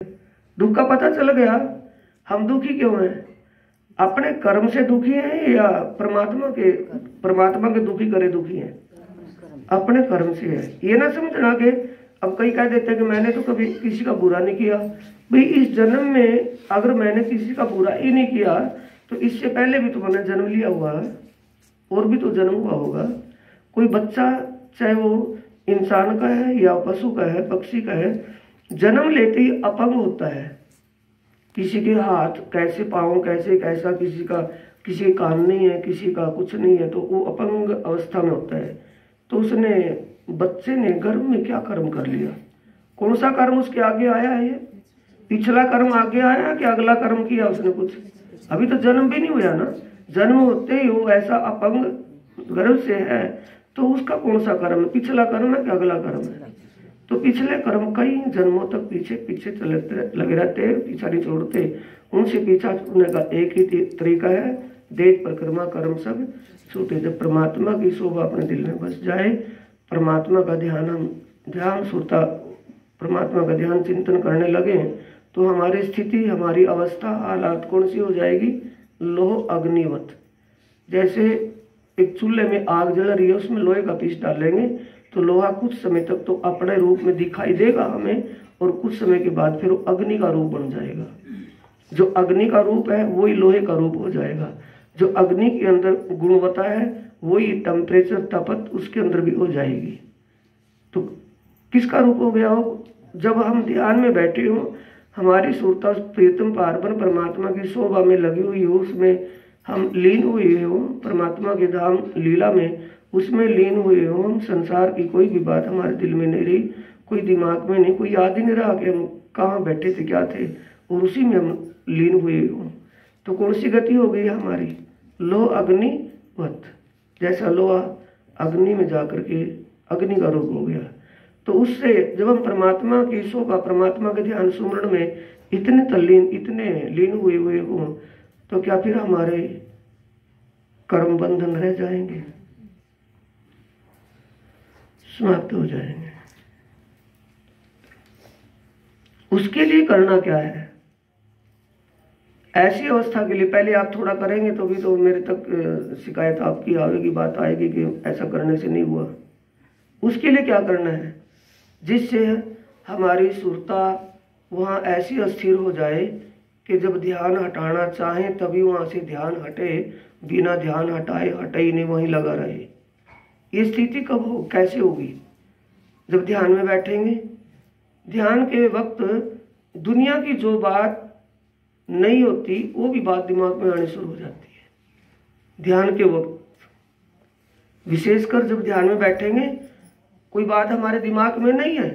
दुख का पता चल गया। हम दुखी क्यों हैं? अपने कर्म से दुखी हैं या परमात्मा के दुखी करे दुखी हैं? अपने कर्म से है। ये ना समझना कि अब कई कह देते हैं कि मैंने तो कभी किसी का बुरा नहीं किया। भाई इस जन्म में अगर मैंने किसी का बुरा ही नहीं किया तो इससे पहले भी तो मैंने जन्म लिया हुआ है और भी तो जन्म हुआ होगा। कोई बच्चा चाहे वो इंसान का है या पशु का है, पक्षी का है, जन्म लेते ही अपंग होता है। किसी के हाथ कैसे, पाँव कैसे, कैसा, किसी के कान नहीं है, किसी का कुछ नहीं है, तो वो अपंग अवस्था में होता है। तो उसने, बच्चे ने गर्भ में क्या कर्म कर लिया? कौन सा कर्म उसके आगे आया है? ये पिछला कर्म आगे आया कि अगला कर्म किया उसने कुछ? अभी तो जन्म भी नहीं हुआ ना। जन्म होते ही वो ऐसा अपंग गर्भ से है तो उसका कौन सा कर्म है? पिछला कर्म है कि अगला कर्म है? तो पिछले कर्म कई जन्मों तक पीछे लगे रहते हैं, पीछा नहीं छोड़ते। उनसे पीछा छूटने का एक ही तरीका है, देह परिक्रमा कर्म सब छूटे। जब परमात्मा की शोभा अपने दिल में बस जाए, परमात्मा का ध्यान सुरता, परमात्मा का ध्यान चिंतन करने लगे तो हमारी स्थिति, हमारी अवस्था, हालात कौन सी हो जाएगी? लोह अग्निवत। जैसे एक चूल्हे में आग जल रही है, उसमें लोहे का पीस डालेंगे तो लोहा कुछ समय तक तो अपने रूप में दिखाई देगा हमें, और कुछ समय के बाद फिर वो अग्नि का रूप बन जाएगा। जो अग्नि का रूप है वही लोहे का रूप हो जाएगा। जो अग्नि के अंदर गुणवत्ता है वही टेम्परेचर, तपत उसके अंदर भी हो जाएगी। तो किसका रूप हो गया हो? जब हम ध्यान में बैठे हो, हमारी सुरता प्रीतम पार्वन परमात्मा की शोभा में लगी हुई हो, उसमें हम लीन हुए हो, परमात्मा के धाम लीला में उसमें लीन हुए हो। हम संसार की कोई भी बात हमारे दिल में नहीं रही, कोई दिमाग में नहीं, कोई याद ही नहीं रहा कि हम कहाँ बैठे थे, क्या थे, और उसी में हम लीन हुए हो। तो कौन सी गति हो गई हमारी? लो अग्निवत। जैसा लोहा अग्नि में जाकर के अग्नि का रूप हो गया। तो उससे जब हम परमात्मा की शोभा, परमात्मा के ध्यान सुमरण में इतने तल्लीन, इतने लीन हुए हो, तो क्या फिर हमारे कर्म बंधन रह जाएंगे? समाप्त हो जाएंगे। उसके लिए करना क्या है? ऐसी अवस्था के लिए पहले आप थोड़ा करेंगे तो भी तो मेरे तक शिकायत आपकी आवेगी, बात आएगी कि ऐसा करने से नहीं हुआ। उसके लिए क्या करना है? जिससे हमारी सुरता वहाँ ऐसी अस्थिर हो जाए कि जब ध्यान हटाना चाहें तभी वहाँ से ध्यान हटे, बिना ध्यान हटाए हटे ही नहीं, वहीं लगा रहे। ये स्थिति कब हो, कैसे होगी? जब ध्यान में बैठेंगे। ध्यान के वक्त दुनिया की जो बात नहीं होती वो भी बात दिमाग में आनी शुरू हो जाती है ध्यान के वक्त। विशेषकर जब ध्यान में बैठेंगे, कोई बात हमारे दिमाग में नहीं है,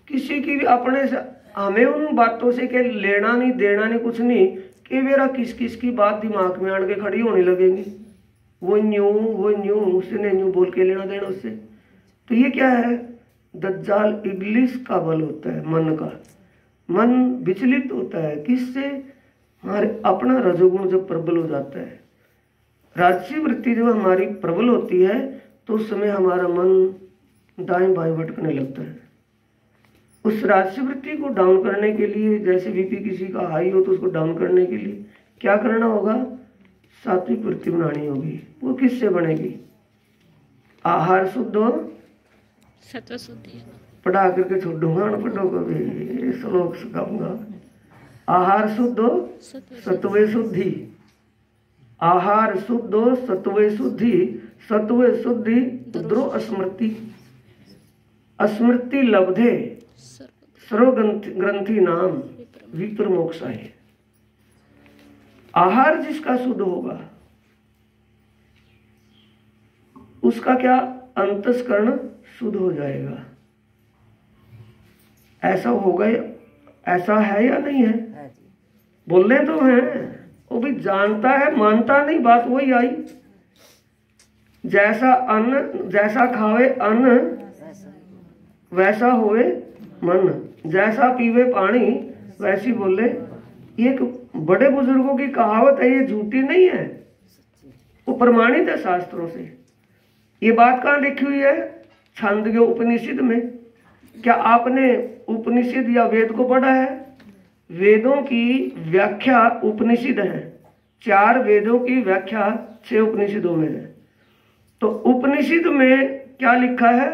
किसी की भी अपने से, हमें उन बातों से के लेना नहीं देना नहीं, कुछ नहीं, कि मेरा किस की बात दिमाग में आन के खड़ी होने लगेंगी। वो न्यू उसने न्यू बोल के लेना देना उससे। तो ये क्या है? दज्जाल इब्लिस का बल होता है, मन का। मन विचलित होता है किससे? हमारे अपना रजोगुण जब प्रबल हो जाता है, राजसी वृत्ति जब हमारी प्रबल होती है तो उस समय हमारा मन दाएं बाएं भटकने लगता है। उस राजसी वृत्ति को डाउन करने के लिए, जैसे बीपी किसी का हाई हो तो उसको डाउन करने के लिए क्या करना होगा? सात्विक वृत्ति बनानी होगी। वो किससे बनेगी? आहार शुद्ध हो, सत्व शुद्धि। पढ़ा करके छोड़ूंगा ना, पढ़ो कभी श्लोक सिखाऊंगा। आहार शुद्ध हो, सत्व शुद्धि। आहार शुद्ध हो, सत्व शुद्धि। सत्व शुद्धि द्रोह स्मृति। स्मृति लब्धे सर्व ग्रंथि नाम विप्र मोक्षा है। आहार जिसका शुद्ध होगा उसका क्या? अंतस्करण शुद्ध हो जाएगा। ऐसा होगा, ऐसा है या नहीं है? बोल रहे तो हैं, वो भी जानता है, मानता नहीं। बात वही आई, जैसा अन्न, जैसा खावे अन्न वैसा होवे मन, जैसा पीवे पानी वैसी बोले। ये एक बड़े बुजुर्गों की कहावत है, ये झूठी नहीं है, वो प्रमाणित है शास्त्रों से। ये बात कहाँ लिखी हुई है? छांदोग्य उपनिषद में। क्या आपने उपनिषद या वेद को पढ़ा है? वेदों की व्याख्या उपनिषद है। 4 वेदों की व्याख्या 6 उपनिषदों में है। तो उपनिषद में क्या लिखा है?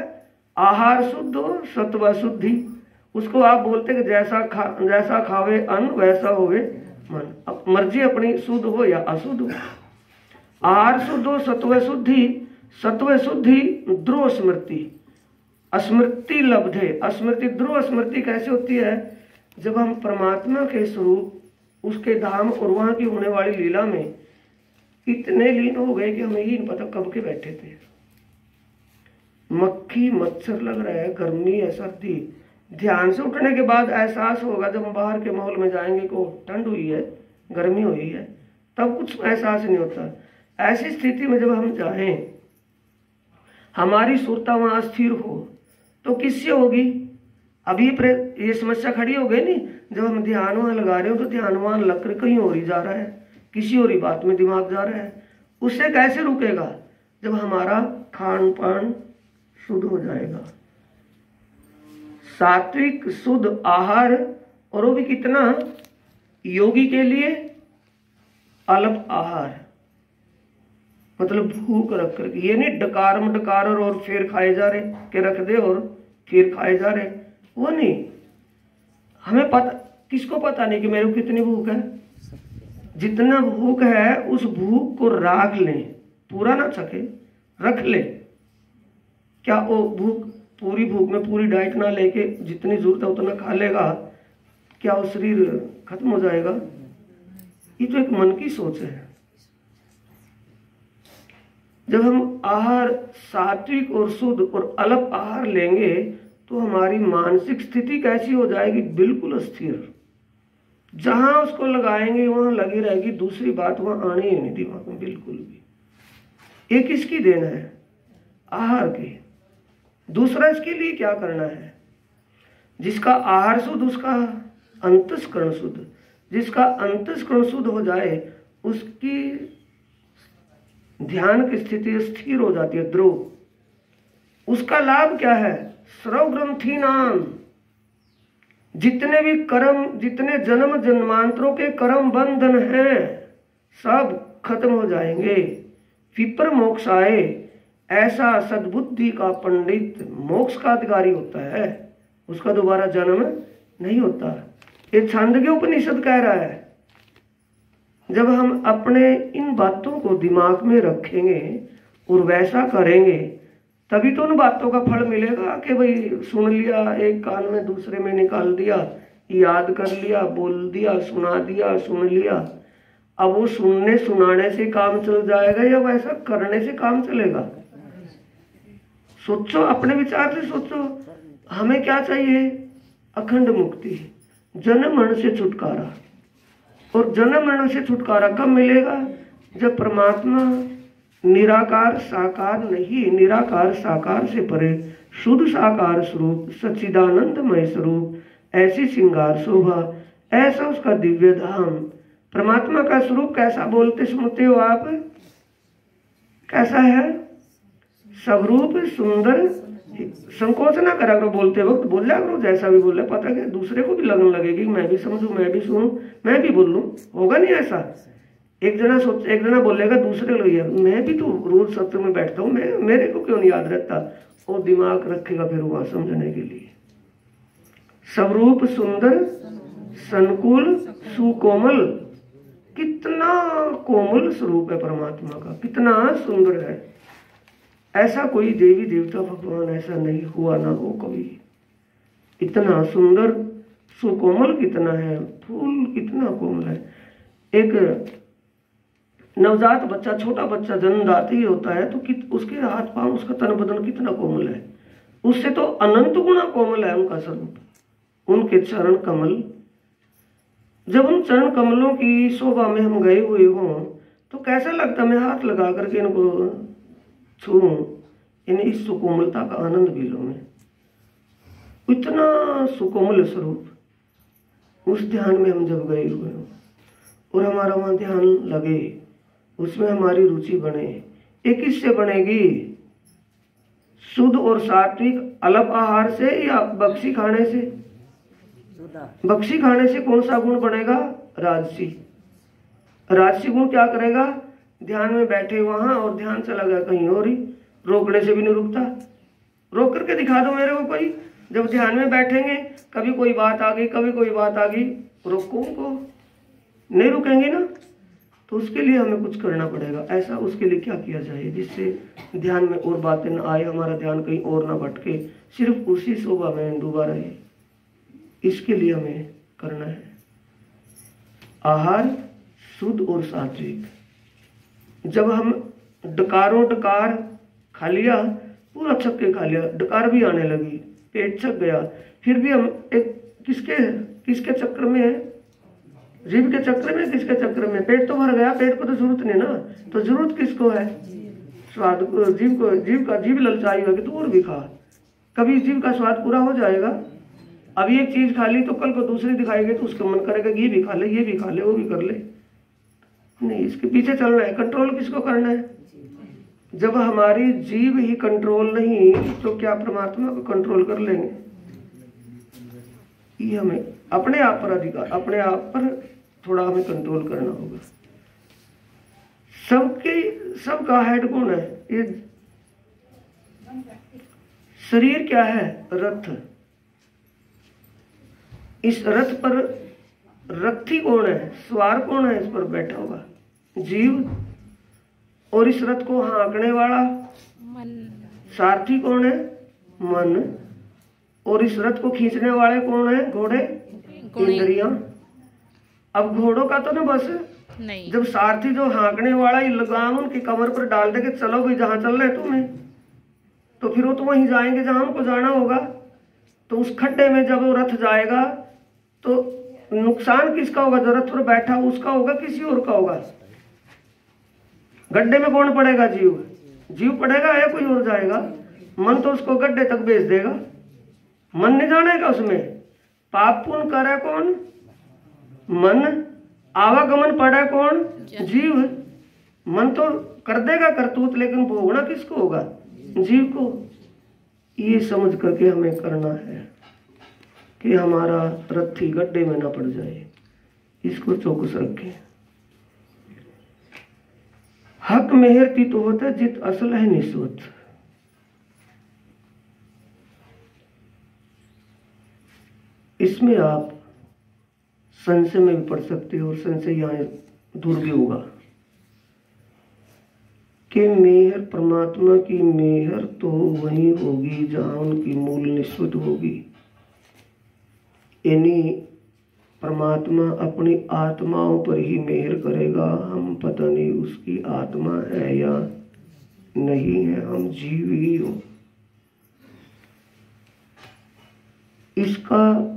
आहार शुद्ध हो, सत्व शुद्धि। उसको आप बोलते कि जैसा खावे अन्न वैसा होवे मन। अब मर्जी अपनी, शुद्ध हो या अशुद्ध हो। आहार शुद्ध हो, सत्व शुद्धि। सत्व शुद्धि ध्रुव स्मृति, स्मृति लब्धे। स्मृति, ध्रुव स्मृति कैसे होती है? जब हम परमात्मा के स्वरूप, उसके धाम और वहां की होने वाली लीला में इतने लीन हो गए कि हमें ही नहीं पता कब के बैठे थे। मक्खी मच्छर लग रहा है, गर्मी है, सर्दी। ध्यान से उठने के बाद एहसास होगा, जब हम बाहर के माहौल में जाएंगे को ठंड हुई है, गर्मी हुई है, तब कुछ एहसास नहीं होता। ऐसी स्थिति में जब हम जाएं, हमारी सुरता वहां स्थिर हो, तो किससे होगी? अभी ये समस्या खड़ी हो गई नहीं, जब हम ध्यान वहां लगा रहे हो तो ध्यान वहां लग कर कहीं और ही जा रहा है, किसी और ही बात में दिमाग जा रहा है। उससे कैसे रुकेगा? जब हमारा खान पान शुद्ध हो जाएगा। सात्विक शुद्ध आहार, और वो भी कितना? योगी के लिए अल्प आहार, मतलब भूख रख कर। ये नहीं डकार और फिर खाए जा रहे के रख दे और फिर खाए जा रहे, वो नहीं। हमें पता, किसको पता नहीं कि मेरे को कितनी भूख है? जितना भूख है उस भूख को राख लें, पूरा ना सके रख ले। क्या वो भूख, पूरी भूख में पूरी डाइट ना लेके जितनी जरूरत है उतना खा लेगा, क्या वो शरीर खत्म हो जाएगा? ये तो एक मन की सोच है। जब हम आहार सात्विक और शुद्ध और अल्प आहार लेंगे तो हमारी मानसिक स्थिति कैसी हो जाएगी? बिल्कुल स्थिर। जहां उसको लगाएंगे वहां लगी रहेगी, दूसरी बात वहां आनी ही नहीं दिमाग में बिल्कुल भी। एक इसकी देन है आहार की। दूसरा इसके लिए क्या करना है? जिसका आहार शुद्ध उसका अंतस्करण शुद्ध। जिसका अंतस्करण शुद्ध हो जाए उसकी ध्यान की स्थिति स्थिर हो जाती है, ध्रुव। उसका लाभ क्या है? स्रव ग्रंथि नाम, जितने भी कर्म, जितने जन्म जन्मांतरों के कर्म बंधन हैं सब खत्म हो जाएंगे। विपर मोक्षाए, ऐसा सद्बुद्धि का पंडित मोक्ष का अधिकारी होता है, उसका दोबारा जन्म नहीं होता। ये छांदोग्य उपनिषद कह रहा है। जब हम अपने इन बातों को दिमाग में रखेंगे और वैसा करेंगे तभी तो उन बातों का फल मिलेगा कि भाई सुन लिया, एक कान में दूसरे में निकाल दिया, याद कर लिया, बोल दिया, सुना दिया, सुन लिया। अब वो सुनने सुनाने से काम चल जाएगा या वैसा करने से काम चलेगा? सोचो, अपने विचार से सोचो। हमें क्या चाहिए? अखंड मुक्ति, जन्म मरण से छुटकारा। और जन्म मरण से छुटकारा कब मिलेगा? जब परमात्मा निराकार साकार नहीं, निराकार साकार से परे शुद्ध साकार स्वरूप, सच्चिदानंदमय स्वरूप, ऐसी श्रृंगार शोभा, ऐसा उसका दिव्य धाम। परमात्मा का स्वरूप कैसा बोलते सुनते हो आप? कैसा है? स्वरूप सुंदर। संकोच ना करा करो, बोलते वक्त बोल जा करो जैसा भी बोले, पता क्या दूसरे को भी लगन लगेगी, मैं भी समझूं, मैं भी सुनूं, मैं भी बोलूं। होगा नहीं ऐसा? एक जना बोलेगा, दूसरे लोग मैं भी तो रोज सत्र में बैठता हूँ, मैं, मेरे को क्यों नहीं याद रहता? वो दिमाग रखेगा फिर वहां समझने के लिए। स्वरूप सुंदर संकुल सुकोमल, कितना कोमल स्वरूप है परमात्मा का, कितना सुंदर है। ऐसा कोई देवी देवता भगवान ऐसा नहीं हुआ, ना हो कभी। इतना सुंदर सुकोमल कितना है, फूल कितना कोमल है। एक नवजात बच्चा, छोटा बच्चा जन्मदाते ही होता है तो उसके हाथ पांव, उसका तन बदन कितना कोमल है। उससे तो अनंत गुना कोमल है उनका स्वरूप, उनके चरण कमल। जब उन चरण कमलों की शोभा में हम गए हुए हों तो कैसा लगता? मैं हाथ लगा करके इनको छूं, इन्हें इस सुकोमलता का आनंद भी लूं मैं। इतना सुकोमल स्वरूप, उस ध्यान में हम जब गए हुए हों और हमारा वहां ध्यान लगे, उसमें हमारी रुचि बने। ये किससे बनेगी? शुद्ध और सात्विक अल्प आहार से या बक्सी खाने से? बख्शी खाने से कौन सा गुण बनेगा? राजसी। राजसी गुण क्या करेगा? ध्यान में बैठे वहां और ध्यान चला गया कहीं और ही, रोकने से भी नहीं रुकता। रोक करके दिखा दो मेरे को कोई। जब ध्यान में बैठेंगे कभी कोई बात आ गई, कभी कोई बात आ गई, रोको उनको, नहीं रुकेंगे ना। तो उसके लिए हमें कुछ करना पड़ेगा। ऐसा उसके लिए क्या किया जाए जिससे ध्यान में और बातें न आए, हमारा ध्यान कहीं और ना भटके, सिर्फ उसी शोभा में डूबा रहे। इसके लिए हमें करना है आहार शुद्ध और सात्विक। जब हम डकारों डकार खा लिया, पूरा छक के खा लिया, डकार भी आने लगी, पेट छक गया, फिर भी हम एक किसके चक्कर में है? जीव के चक्र में। किसके चक्र में? पेट तो भर गया, पेट को तो जरूरत नहीं ना। तो जरूरत किसको है? स्वाद को। जीव ललचाई होगी तो और भी खा, कभी जीव का स्वाद पूरा हो जाएगा। अभी एक चीज खा ली तो कल को दूसरी दिखाएगी तो उसका मन करेगा ये भी खा ले, ये भी खा ले, वो भी कर ले। नहीं, इसके पीछे चलना है। कंट्रोल किसको करना है? जब हमारी जीव ही कंट्रोल नहीं तो क्या परमात्मा को कंट्रोल कर लेंगे? ये हमें अपने आप पर अधिकार, अपने आप पर थोड़ा हमें कंट्रोल करना होगा। सबका हेड कौन है? ये शरीर क्या है? रथ। इस रथ पर रथी कौन है? सवार कौन है? इस पर बैठा हुआ जीव। और इस रथ को हाँकने वाला मन। सारथी कौन है? मन। और इस रथ को खींचने वाले कौन है? घोड़े, इंद्रियां। अब घोड़ों का तो ना बस नहीं। जब सारथी जो हाँकने वाला ही लगाम उनकी कमर पर डाल दे के चलो भी जहां चल रहे तुम्हें, तो फिर वो तो वहीं जाएंगे जहां उनको जाना होगा। तो उस खड्डे में जब वो रथ जाएगा तो नुकसान किसका होगा? जो रथ पर बैठा उसका होगा, किसी और का होगा? गड्ढे में कौन पड़ेगा? जीव पड़ेगा या कोई और जाएगा? मन तो उसको गड्ढे तक भेज देगा, मन नहीं जानेगा उसमें। पाप पुण्य करे कौन? मन। आवागमन पड़ा कौन? जीव। मन तो कर देगा करतूत, लेकिन भोगना किसको होगा? जीव को। ये समझ करके हमें करना है कि हमारा रथी गड्ढे में ना पड़ जाए, इसको चौकस रखें। हक मेहरती तो होता है जित असल है निस्वत। इसमें आप संशय में भी पढ़ सकते हो और संशय यहाँ दूर भी होगा कि मेहर, परमात्मा की मेहर तो वही होगी जहां उनकी मूल निस्वत होगी। यानी परमात्मा अपनी आत्माओं पर ही मेहर करेगा। हम पता नहीं उसकी आत्मा है या नहीं है, हम जीव ही हो। इसका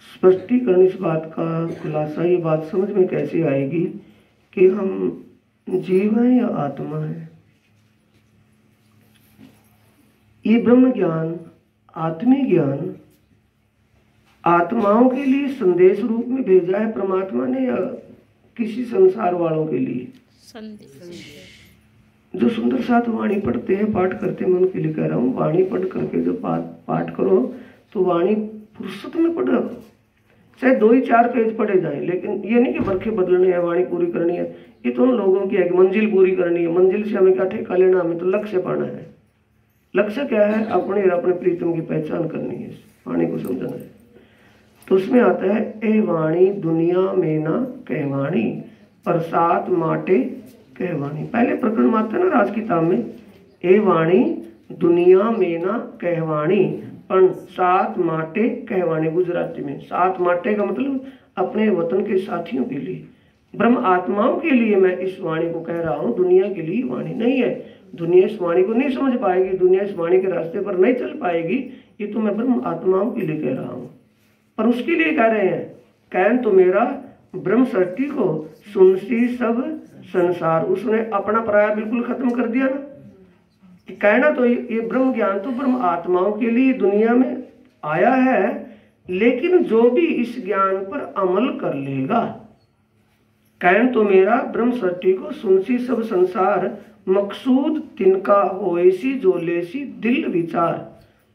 स्पष्टीकरण, इस बात का खुलासा, ये बात समझ में कैसे आएगी कि हम जीव हैं या आत्मा है? ये ब्रह्म ज्ञान, आत्मी ज्ञान आत्माओं के लिए संदेश रूप में भेजा है परमात्मा ने या किसी संसार वालों के लिए? संदेश। जो सुंदर साथ वाणी पढ़ते हैं, पाठ करते हैं, मैं उनके लिए कह रहा हूँ, वाणी पढ़ करके जो पाठ करो तो वाणी फुर्सत में पढ़ो, चाहे 2 ही 4 पेज पढ़े जाए, लेकिन ये नहीं कि बरखे बदलने है, वाणी पूरी करनी है। ये तो उन लोगों की है कि मंजिल पूरी करनी है। मंजिल से हमें क्या ठेका लेना? हमें तो लक्ष्य पाना है। लक्ष्य क्या है? अपने और अपने प्रीतम की पहचान करनी है, वाणी को समझना है। तो उसमें आता है ए वाणी दुनिया में ना कहवाणी, प्रसाद माटे कहवाणी। पहले प्रकरण में आता है ना राज किताब में, ए वाणी दुनिया में ना कहवाणी पण 7 माटे कहवाणी। गुजराती में 7 माटे का मतलब अपने वतन के साथियों के लिए, ब्रह्म आत्माओं के लिए मैं इस वाणी को कह रहा हूँ। दुनिया के लिए वाणी नहीं है। दुनिया इस वाणी को नहीं समझ पाएगी, दुनिया इस वाणी के रास्ते पर नहीं चल पाएगी। ये तो मैं ब्रह्म आत्माओं के लिए कह रहा हूँ। पर उसके लिए कह रहे हैं, कहन तो मेरा ब्रह्म सृष्टि को सुनसी सब संसार। उसने अपना पराया बिल्कुल खत्म कर दिया ना। कहना तो ये ब्रह्म ज्ञान तो ब्रह्म आत्माओं के लिए दुनिया में आया है, लेकिन जो भी इस ज्ञान पर अमल कर लेगा, कहन तो मेरा ब्रह्म सृष्टि को सुनसी सब संसार, मकसूद तिनका होएसी जो लेसी दिल विचार।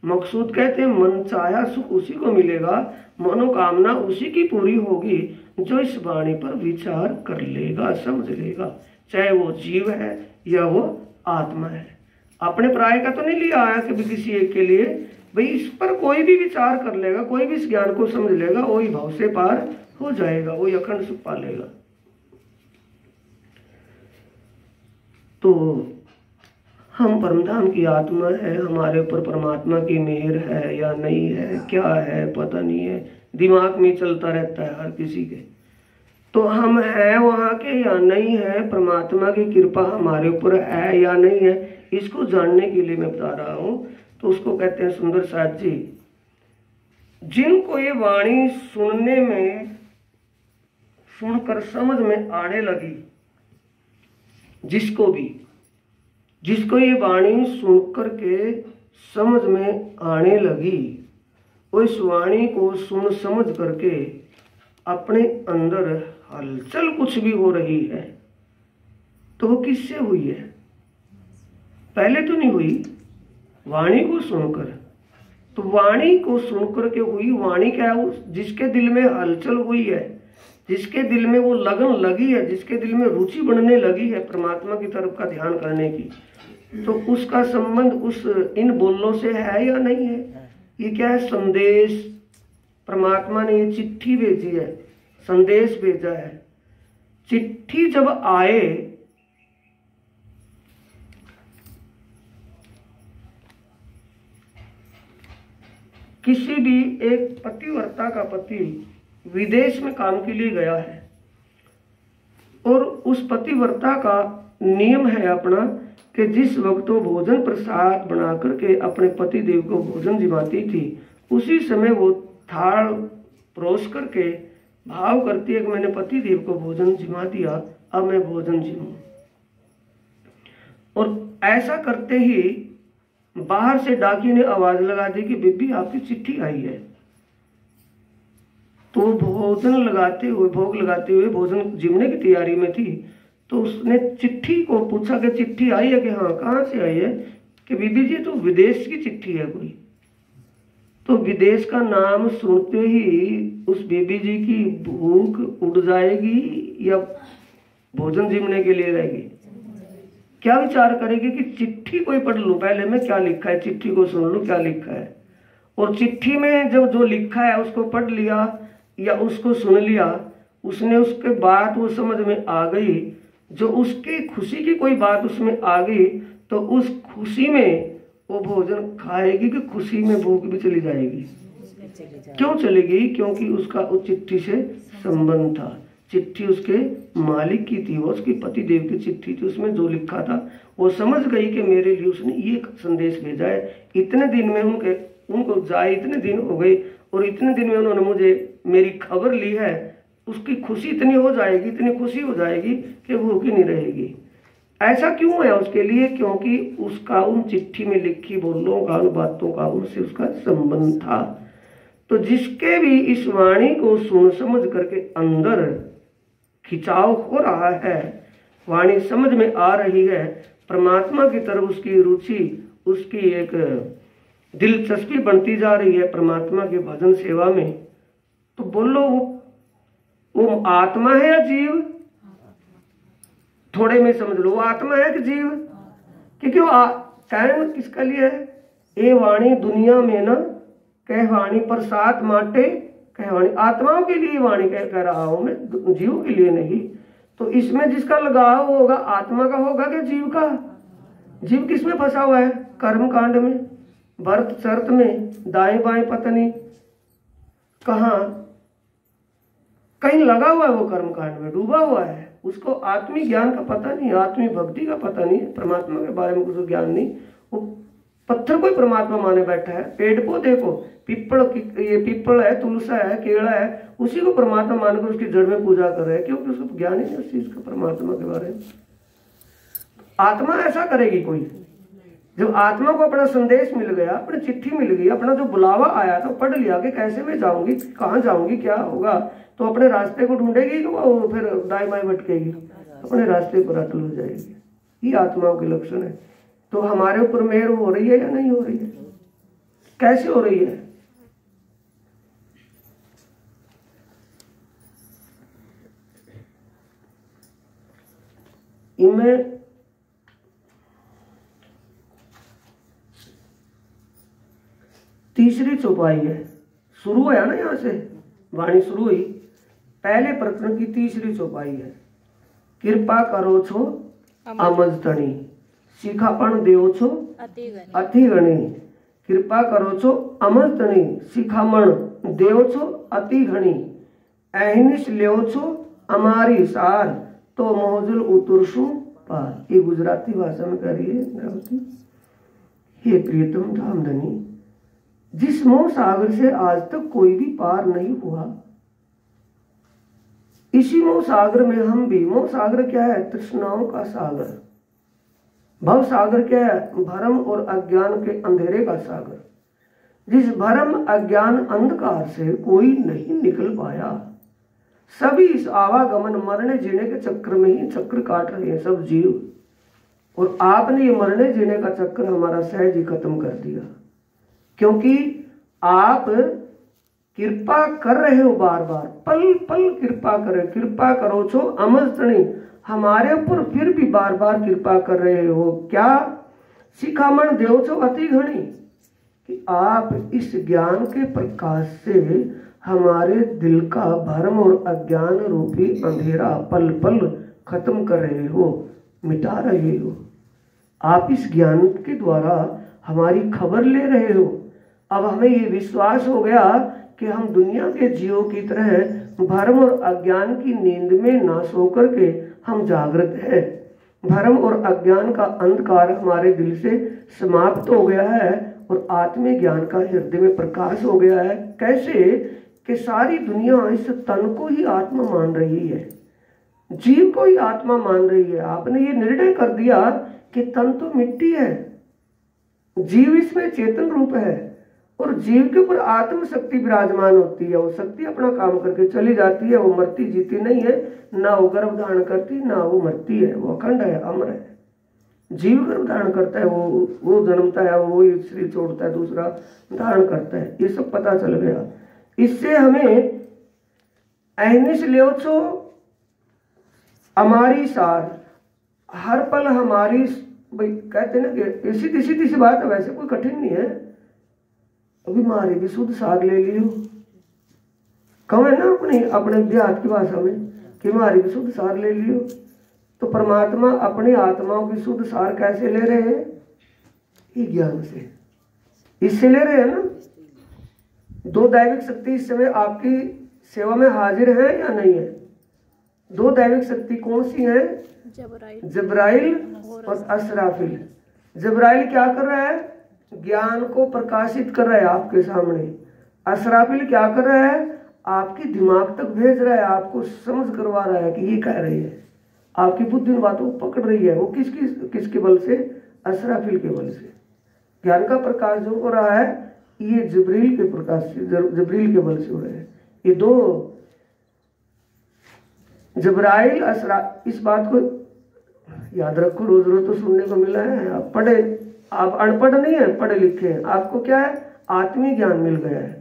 मकसूद कहते हैं मन चाहा सुख उसी को मिलेगा, मनोकामना उसी की पूरी होगी जो इस वाणी पर विचार कर लेगा, समझ लेगा, चाहे वो जीव है या वो आत्मा है। अपने प्राय का तो नहीं लिया आया कि किसी एक के लिए, भाई इस पर कोई भी विचार कर लेगा, कोई भी इस ज्ञान को समझ लेगा, वही भाव से पार हो जाएगा, वही अखंड सुख पा लेगा। तो हम परमधाम की आत्मा है, हमारे ऊपर परमात्मा की मेहर है या नहीं है, क्या है पता नहीं है, दिमाग में चलता रहता है हर किसी के। तो हम हैं वहाँ के या नहीं है, परमात्मा की कृपा हमारे ऊपर है या नहीं है, इसको जानने के लिए मैं बता रहा हूँ। तो उसको कहते हैं सुंदर साथ जी, जिनको ये वाणी सुनने में, सुनकर समझ में आने लगी, जिसको ये वाणी सुनकर के समझ में आने लगी, वो इस वाणी को सुन समझ करके अपने अंदर हलचल कुछ भी हो रही है, तो वो किससे हुई है? पहले तो नहीं हुई, वाणी को सुनकर। तो वाणी को सुनकर के हुई। वाणी क्या है? जिसके दिल में हलचल हुई है, जिसके दिल में वो लगन लगी है, जिसके दिल में रुचि बढ़ने लगी है परमात्मा की तरफ का ध्यान करने की, तो उसका संबंध उस इन बोलों से है या नहीं है? ये क्या है? संदेश। परमात्मा ने ये चिट्ठी भेजी है, संदेश भेजा है। चिट्ठी जब आए, किसी भी एक पतिव्रता का पति विदेश में काम के लिए गया है और उस पतिव्रता का नियम है अपना कि जिस वक्त वो भोजन प्रसाद बना करके अपने पति देव को भोजन जिमाती थी, उसी समय वो थाल परोस करके भाव करती है कि मैंने पति देव को भोजन जिमा दिया, अब मैं भोजन जिमूं। और ऐसा करते ही बाहर से डाकी ने आवाज लगा दी कि बीबी आपकी चिट्ठी आई है। तो भोजन लगाते हुए, भोग लगाते हुए भोजन जिमने की तैयारी में थी, तो उसने चिट्ठी को पूछा कि चिट्ठी आई है? कि हाँ। कहाँ से आई है? कि बीबी जी तो विदेश की चिट्ठी है कोई। तो विदेश का नाम सुनते ही उस बीबी जी की भूख उड़ जाएगी या भोजन जिमने के लिए रहेगी? क्या विचार करेगी कि चिट्ठी कोई पढ़ लूं, पहले में क्या लिखा है, चिट्ठी को सुन लूं क्या लिखा है। और चिट्ठी में जब जो लिखा है उसको पढ़ लिया या उसको सुन लिया, उसने उसके बाद वो समझ में आ गई, जो उसकी खुशी की कोई बात उसमें आ गई, तो उस खुशी में वो भोजन खाएगी कि खुशी में भूख भी चली जाएगी? क्यों चलेगी? क्योंकि उसका उस चिट्ठी से संबंध था। चिट्ठी उसके मालिक की थी, वो उसके पति देव की चिट्ठी थी। उसमें जो लिखा था वो समझ गई कि मेरे लिए उसने ये संदेश भेजा है। इतने दिन में उनको जाए इतने दिन हो गए और इतने दिन में उन्होंने मुझे मेरी खबर ली है, उसकी खुशी इतनी हो जाएगी, इतनी खुशी हो जाएगी कि भूख ही नहीं रहेगी। ऐसा क्यों है उसके लिए? क्योंकि उसका उन चिट्ठी में लिखी बोलों का, उन बातों का उनसे उसका संबंध था। तो जिसके भी इस वाणी को सुन समझ करके अंदर खिंचाव हो रहा है, वाणी समझ में आ रही है, परमात्मा की तरफ उसकी रुचि, उसकी एक दिलचस्पी बनती जा रही है परमात्मा के भजन सेवा में, तो बोलो वो आत्मा है या जीव? थोड़े में समझ लो, वो आत्मा है कि जीव? क्योंकि वो कहना किसका लिए है? ये वाणी दुनिया में ना कह वाणी प्रसाद माटे, कह वाणी आत्माओं के लिए वाणी कह रहा हूं मैं, जीव के लिए नहीं। तो इसमें जिसका लगाव होगा आत्मा का होगा कि जीव का? जीव किसमें फंसा हुआ है? कर्म कांड में, भरत शर्त में, दाएं बाएं पता नहीं कहाँ कहीं लगा हुआ है, वो कर्म कांड में डूबा हुआ है। उसको आत्मी ज्ञान का पता नहीं, आत्मी भक्ति का पता नहीं, परमात्मा के बारे में कुछ ज्ञान नहीं। वो पत्थर को ही परमात्मा माने बैठा है, पेड़ पौधे को, ये पीपल है, तुलसा है, केला है, उसी को परमात्मा मानकर उसकी जड़ में पूजा कर रहे हैं, क्योंकि उसको ज्ञान ही नहीं उस चीज का परमात्मा के बारे में। आत्मा ऐसा करेगी कोई? जब आत्मा को अपना संदेश मिल गया, अपनी चिट्ठी मिल गई, अपना जो बुलावा आया था पढ़ लिया कि कैसे मैं जाऊंगी, कहाँ जाऊंगी, क्या होगा, तो अपने रास्ते को ढूंढेगी कि वो फिर दाएं बाएं भटकेगी, अपने रास्ते पर अटल हो जाएगी। ये आत्माओं के लक्षण है। तो हमारे ऊपर मेहर हो रही है या नहीं हो रही है? कैसे हो रही है? इनमें तीसरी चौपाई है, शुरू हुआ ना, यहां से वाणी शुरू हुई, पहले प्रकरण की तीसरी चौपाई है। कृपा करो छो अमजतणी, शिखापण देव छो अति गणी। कृपा करो छो अमजतणी, शिखामण देव छो अति घणी। अहिनिश लेव छो अमारी सार, तो मोहजुल उतरसू पार। ये गुजराती भाषा में कह रही है, हे प्रियतम धामधनी, जिस मोह सागर से आज तक कोई भी पार नहीं हुआ, इसी मोह सागर में हम भी। मोह सागर क्या है? तृष्णाओं का सागर। भव सागर क्या है? भरम और अज्ञान के अंधेरे का सागर। जिस भरम अज्ञान अंधकार से कोई नहीं निकल पाया, सभी इस आवागमन मरने जीने के चक्र में ही चक्र काट रहे हैं सब जीव। और आपने ये मरने जीने का चक्र हमारा सहज ही खत्म कर दिया, क्योंकि आप कृपा कर रहे हो, बार बार पल पल कृपा करे। कृपा करो छो अमजतणी, हमारे ऊपर फिर भी बार बार कृपा कर रहे हो। क्या? शिखामण देव छो अति घणी, कि आप इस ज्ञान के प्रकाश से हमारे दिल का भरम और अज्ञान रूपी अंधेरा पल पल खत्म कर रहे हो, मिटा रहे हो। आप इस ज्ञान के द्वारा हमारी खबर ले रहे हो। अब हमें ये विश्वास हो गया कि हम दुनिया के जीवों की तरह भरम और अज्ञान की नींद में ना सो करके हम जागृत हैं। भरम और अज्ञान का अंधकार हमारे दिल से समाप्त हो गया है और आत्म ज्ञान का हृदय में प्रकाश हो गया है। कैसे? कि सारी दुनिया इस तन को ही आत्मा मान रही है, जीव को ही आत्मा मान रही है। आपने ये निर्णय कर दिया कि तन तो मिट्टी है, जीव इसमें चेतन रूप है, और जीव के ऊपर आत्म शक्ति विराजमान होती है। वो शक्ति अपना काम करके चली जाती है, वो मरती जीती नहीं है, ना वो गर्भ धारण करती, ना वो मरती है, वो अखंड है, अमर है। जीव गर्भ धारण करता है, वो जन्मता है, वो शरीर छोड़ता है, दूसरा धारण करता है। ये सब पता चल गया। इससे हमें अहनिश लेव छो हमारी सार, हर पल हमारी, भाई कहते ना कि सीधी सीधी सी बात है, वैसे कोई कठिन नहीं है। अभी मारी भी शुद्ध सार ले लियो, कहो है ना अपने अपने देहात की भाषा में कि मारी भी शुद्ध सार ले लियो। तो परमात्मा अपनी आत्माओं की शुद्ध सार कैसे ले रहे हैं? ये ज्ञान से, इससे ले रहे हैं ना। दो दैविक शक्ति इस समय आपकी सेवा में हाजिर है या नहीं है? दो दैविक शक्ति कौन सी है? जबराइल और असराफिल। जबराइल क्या कर रहा है? ज्ञान को प्रकाशित कर रहा है आपके सामने। असराफिल क्या कर रहा है? आपके दिमाग तक भेज रहा है, आपको समझ करवा रहा है कि ये कह रही है, आपकी बुद्धि उन बातों को पकड़ रही है। वो किसके बल से? असराफिल के बल से। ज्ञान का प्रकाश जो हो रहा है ये जबरील के प्रकाश से, जबरील के बल से हो रहे हैं। ये दो जबराइल असरा, इस बात को याद रखो, रोज रोज तो सुनने को मिला है। आप पढ़े, आप अनपढ़ नहीं है, पढ़े लिखे हैं। आपको क्या है? आत्मीय ज्ञान मिल गया है,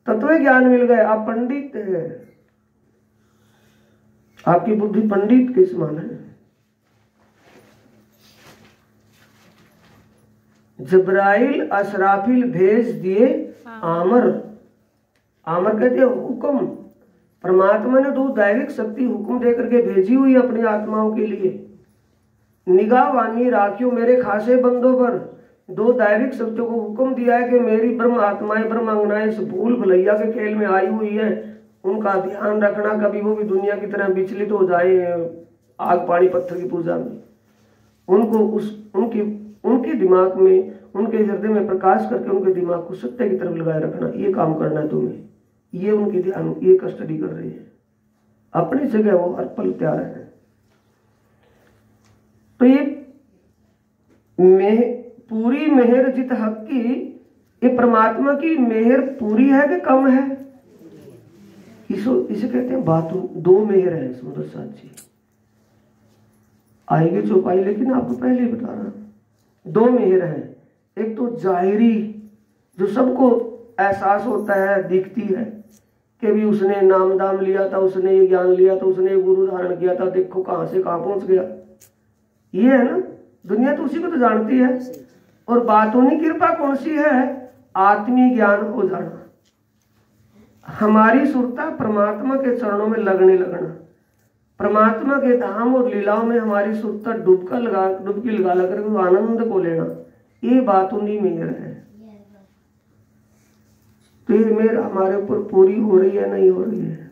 तत्व ज्ञान मिल गया। आप पंडित हैं, आपकी बुद्धि पंडित के समान है। जबराइल असराफिल भेज दिए आमर। आमर कहते हैं हुक्म। परमात्मा ने दो दैविक शक्ति हुक्म देकर के भेजी हुई अपनी आत्माओं के लिए। निगाह वानी राखियो मेरे खासे बंदों पर। दो दैविक शक्तियों को हुक्म दिया है कि मेरी ब्रह्म आत्माएं, ब्रह्मांगनाएं इस भूल भुलैया के खेल में आई हुई है, उनका ध्यान रखना, कभी वो भी दुनिया की तरह विचलित हो जाए आग पानी पत्थर की पूजा में। उनको उनके दिमाग में, उनके हृदय में प्रकाश करके उनके दिमाग को सत्य की तरफ लगाए रखना। ये काम करना है तुम्हें। ये उनकी ध्यान, ये कस्टडी कर रही है। अपनी जगह वो हर पल तैयार है। तो ये पूरी मेहर जित हक की, ये परमात्मा की मेहर पूरी है कि कम है? इसे कहते हैं बातों। दो मेहर है सुंदर साथी, आएगी चौपाई, लेकिन आपको पहले ही बता रहा हूं। दो मेहर है, एक तो जाहिरी जो सबको एहसास होता है, दिखती है कि भी उसने नाम दाम लिया था, उसने ये ज्ञान लिया था, उसने ये गुरु धारण किया था, देखो कहाँ से कहाँ पहुंच गया। ये है ना, दुनिया तो उसी को तो जानती है। और बात उन्हीं कृपा कौन सी है, आत्मीय ज्ञान हो जाना, हमारी सुरता परमात्मा के चरणों में लगने लगना, परमात्मा के धाम और लीलाओं में हमारी सुरता डुबकी लगा कर आनंद को लेना, ये बात उन्हीं में है। तो ये मेर हमारे ऊपर पूरी हो रही है, नहीं हो रही है?